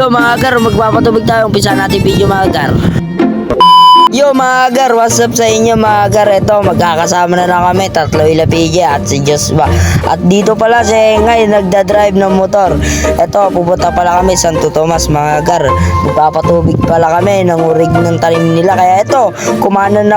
Yo mga gar, magpapatubig tayo. Umpisa natin video mga gar. Yo mga gar, what's up sa inyo mga gar? Ito, magkakasama na lang kami, tatlo ila PJ at si Joshua. At dito pala si Engay, nagdadrive ng motor. Ito, pupunta pala kami Santo Tomas mga gar. Magpapatubig pala kami ng urig ng tanim nila. Kaya ito, kumanan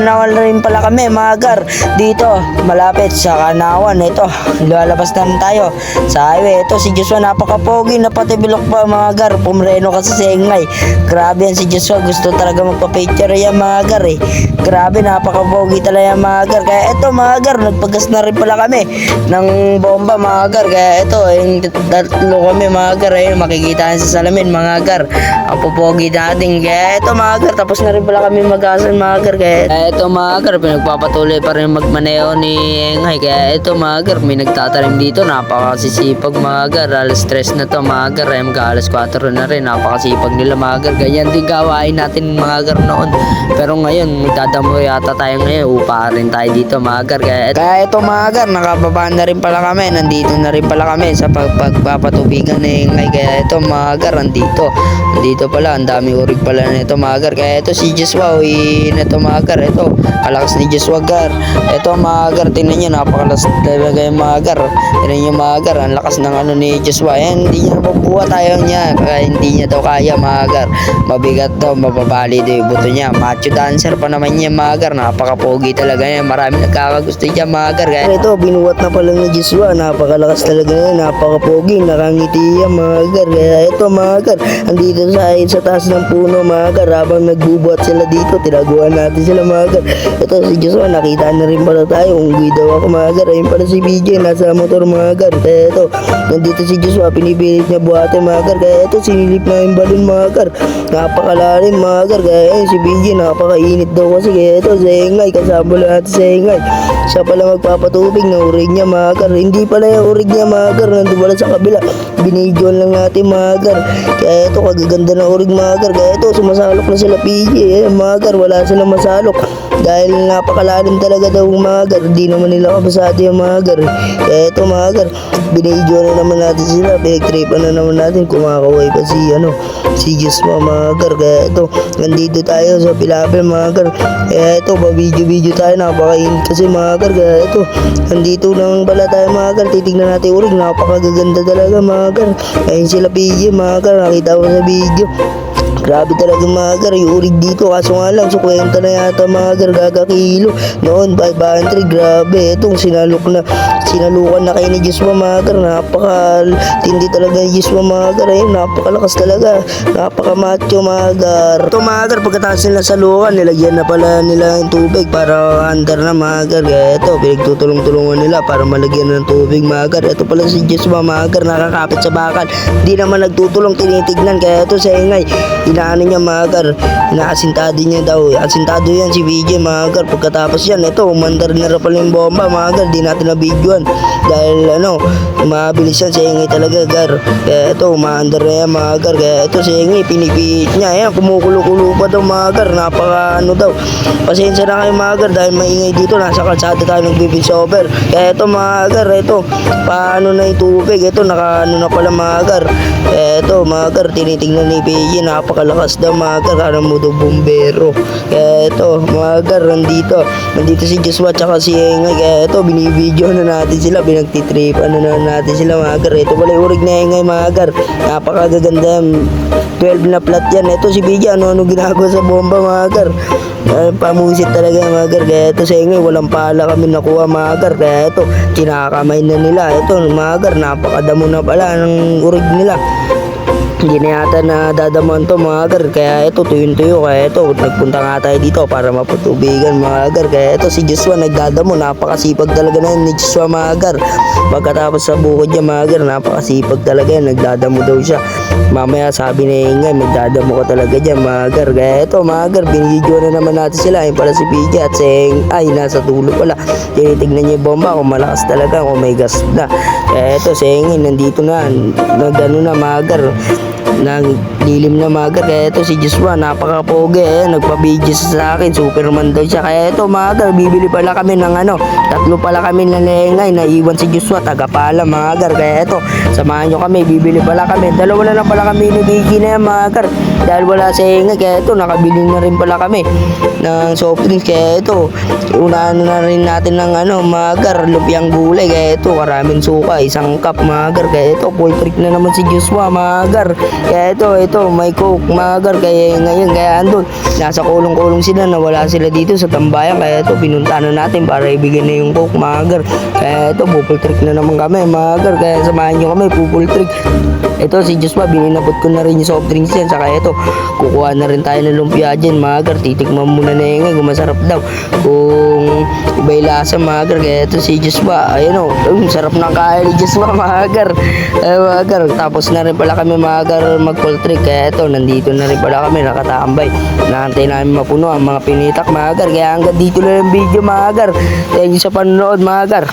na rin pala kami mga gar. Dito, malapit sa Kanawan. Ito, lalabas na rin tayo sa highway. Ito, si Joshua napakapogi, napatibilok pa mga gar. Pumreno kasi si Engay. Grabe yan si Joshua, gusto talaga magpa-picture yan mga gar eh. Grabe, napakapogi talaga yan mga gar. Kaya ito mga gar, nagpagas na rin pala kami ng bomba mga gar. Kaya ito, yung tatlo kami mga gar, ayun, makikita sa salamin mga gar. Ang popogi natin. Kaya ito mga gar, tapos na rin pala kami magasan mga gar. Kaya ito mga gar, pinagpapatuloy pa rin magmaneho ni Engay. Kaya ito mga gar, may nagtatanim dito, napakasisipag mga gar. Alas 3 na to mga gar, ay mag-alas 4 na rin, napakasipag nila mga gar. Ganyan din gawain natin mga gar noon. Pero ngayon, magdadamo yata tayo ngayon, upa rin tayo dito mga gar. Kaya ito mga gar, nakababa na rin pala kami, nandito na rin pala kami sa pagpapatubigan ni Engay. Kaya ito mga gar, nandito pala, ang dami urig pala nito mga gar. Kaya ito si Joshua, uwi na ito mga gar. Ito, kalakas ni Joshua gar. Ito mga gar, tingnan nyo, napakalas talaga yung mga gar. Tingnan nyo mga gar, ang lakas ng ano ni Joshua. Yan, hindi niya napabuhat tayo niya, kaya hindi niya daw kaya mga gar. Mabigat daw, mababali daw yung buto niya. Macho dancer pa naman niya mga gar, napakapogi talaga niya. Marami nagkakagusto niya mga gar. Kaya ito, binuhat na pala ni Joshua, napakalakas talaga niya, napakapogi, nakangiti yan mga gar. Kaya ito mga gar, andito sa taas ng puno mga gar, habang nagbubuhat sila dito, tinaguan natin sila mga gar. Ito si Joshua, nakita na rin pala tayo, unggoy daw ako mga gar. Ayun pala si BJ, nasa motor mga gar. Kaya ito, nandito si Joshua, pinipilit niya buhatin mga gar. Kaya ito, sinilip na yung balon mga gar, napakalalim mga gar. Kaya yun, si BJ, napakainit daw kasi. Kaya ito, si Engay, kasama lang natin si Engay, siya pala magpapatubig ng urig niya mga gar. Hindi pala yung urig niya mga gar, nandun pala sa kabila, binidyoan lang natin mga gar. Kaya ito, kagaganda ng urig mga gar. Kaya ito, sumasalok na sila PJ mga gar, wala silang masalok dahil napakalalim talaga daw mga gar. Hindi naman nila kabasado yung mga gar. Kaya ito mga gar, binidyo na naman natin sila, pinagtripan na naman natin, kumakaway pa si Joshua mga gar. Kaya ito, nandito tayo sa Pilapil mga gar. Kaya ito, pa-video tayo, napakainit kasi mga gar. Kaya ito, nandito lang pala tayo mga gar, titignan natin urig, napakagaganda talaga mga gar. Ayun sila PJ mga gar, nakita ko sa video. Grabe talaga mga gar, yung urig dito, kaso nga lang, so kwenta na yata mga gar, gagakilo. Noon, 500, grabe. Itong sinalukan na kayo ni Joshua mga gar, napaka-tindi talaga ni Joshua mga gar. Ayun, napakalakas talaga, napaka-macho mga gar. Ito mga gar, pagkatapos nila salukan, nilagyan na pala nila yung tubig para andar na mga gar. Kaya ito, pinagtutulong-tulungan nila para malagyan ng tubig mga gar. Ito pala si Joshua mga gar, nakakapit sa bakal, di naman nagtutulong, tinitignan. Kaya ito sa Engay, inaano niya mga gar, inaasintado niya daw. Asintado yan si VJ mga gar. Pagkatapos yan, ito, umandar na rin pala yung bomba mga gar. Di natin na videoan dahil mabilis yan si Engay talaga gar. Kaya ito, umaandar na yan mga gar. Kaya ito si Engay, pinipihit niya. Ayan, kumukulo-kulo pa daw mga gar, napaka daw. Pasensya na kayo mga gar dahil maingay dito, nasa kalsada tayo nag-bibis over. Kaya ito mga gar, ito, paano na yung tubig. Ito, nakaano na pala mga gar. Kaya ito mga gar, tinitingnan ni PJ, napakalakas daw mga gar, karang mo daw bumbero. Kaya ito mga gar, nandito si Joshua tsaka si Engay. Kaya ito, binibideo na natin sila, pinagtitripan na natin sila mga gar. Ito pala yung urig na Engay mga gar, napakagaganda yan, 12 na plat yan. Ito si BJ, ano ginagawa sa bomba mga gar, pamusit talaga mga gar. Kaya ito sa Engay, walang pala kami nakuha mga gar. Kaya ito, kinakamay na nila. Ito mga gar, napakadamo na pala ng urig nila. Hindi na yata na dadaman to mga gar. Kaya ito, tuyo. Kaya ito, nagpunta nga tayo dito para mapatubigan mga gar. Kaya ito si Joshua nagdadamo, napakasipag talaga na ni Joshua mga gar. Pagkatapos sa bukod niya mga gar, napakasipag talaga yan, nagdadamo daw siya. Mamaya sabi na Engay, magdadamo ka talaga dyan mga gar. Kaya ito mga gar, binidyo na naman natin sila. Ayun pala si PJ at si Engay, nasa tulo pala. Tinitignan niya yung bomba kung malakas talaga, kung may gas na. Kaya ito si Engay, nandito na, nagdano na mga gar. naglilim na mga gar. Kaya ito si Joshua, napaka-pogi. Nagpa-video sa akin, Superman daw siya. Kaya ito mga gar, bibili pala kami ng tatlo pala kami na lengay. Naiwan si Joshua, tagapala mga gar. Kaya ito, samahan nyo kami, bibili pala kami. Dalawa na lang pala kami ni Biggie na yan mga gar. Dahil wala sa ingay, kaya ito, nakabili na rin pala kami ng soft drinks. Kaya ito, unahan na rin natin ng mga gar, lumpiang gulay. Kaya ito, karaming suka, isang cup mga gar. Kaya ito, full trick na naman si Joshua mga gar. Kaya ito, may coke mga gar. Kaya ngayon, kaya andun, nasa kulong-kulong sila, nawala sila dito sa tambayan. Kaya ito, pinunta na natin para ibigay na yung coke mga gar. Kaya ito, full trick na naman kami mga gar. Kaya samahan nyo kami, full trick. Ito si Joshua, bininabot ko na rin yung soft drinks yan. Saka ito, kukuha na rin tayo ng lumpia dyan mga gar. Titikman muna na yung kung masarap daw, kung iba'y lasa mga gar. Kaya ito si Joshua, ayun sarap ng kain ni Joshua mga gar. Mga gar, tapos na rin pala kami mga gar mag full trick. Kaya ito, nandito na rin pala kami nakatambay. Nakantay namin mapuno ang mga pinitak mga gar. Kaya hanggang dito na yung video mga gar. Thank you sa panonood mga gar.